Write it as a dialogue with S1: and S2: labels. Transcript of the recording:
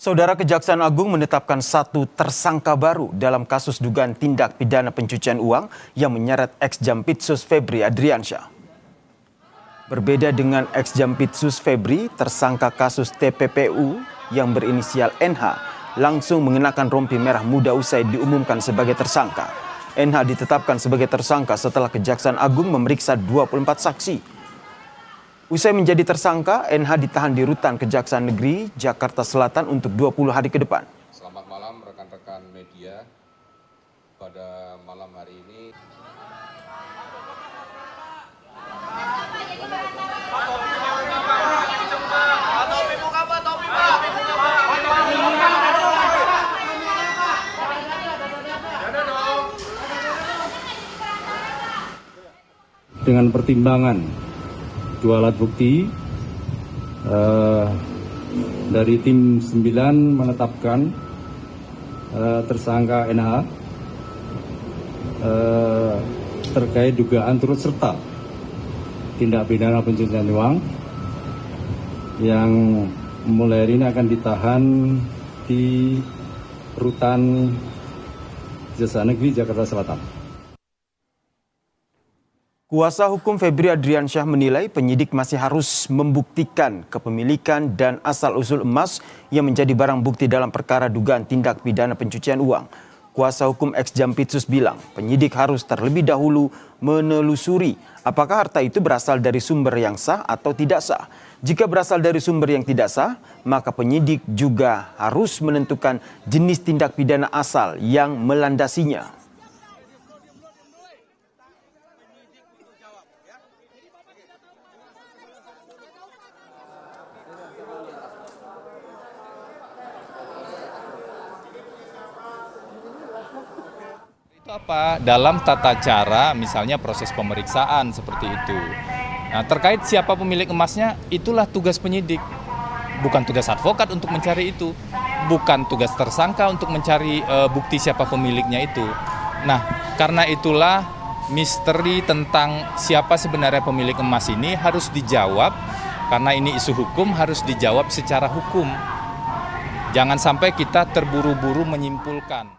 S1: Saudara Kejaksaan Agung menetapkan satu tersangka baru dalam kasus dugaan tindak pidana pencucian uang yang menyeret ex-Jampitsus Febri Adriansyah. Berbeda dengan ex-Jampitsus Febri, tersangka kasus TPPU yang berinisial NH langsung mengenakan rompi merah muda usai diumumkan sebagai tersangka. NH ditetapkan sebagai tersangka setelah Kejaksaan Agung memeriksa 24 saksi. Usai menjadi tersangka, NH ditahan di Rutan Kejaksaan Negeri Jakarta Selatan untuk 20 hari ke depan.
S2: Selamat malam rekan-rekan media. Pada malam hari ini
S3: dengan pertimbangan dua alat bukti dari tim 9 menetapkan tersangka NH terkait dugaan turut serta tindak pidana pencucian uang yang mulai hari ini akan ditahan di Rutan Kejaksaan Negeri Jakarta Selatan.
S1: Kuasa hukum Febri Adriansyah menilai penyidik masih harus membuktikan kepemilikan dan asal-usul emas yang menjadi barang bukti dalam perkara dugaan tindak pidana pencucian uang. Kuasa hukum ex-Jampitsus bilang penyidik harus terlebih dahulu menelusuri apakah harta itu berasal dari sumber yang sah atau tidak sah. Jika berasal dari sumber yang tidak sah, maka penyidik juga harus menentukan jenis tindak pidana asal yang melandasinya.
S4: Apa dalam tata cara misalnya proses pemeriksaan seperti itu. Nah, terkait siapa pemilik emasnya, itulah tugas penyidik. Bukan tugas advokat untuk mencari itu. Bukan tugas tersangka untuk mencari bukti siapa pemiliknya itu. Nah, karena itulah misteri tentang siapa sebenarnya pemilik emas ini harus dijawab. Karena ini isu hukum harus dijawab secara hukum. Jangan sampai kita terburu-buru menyimpulkan.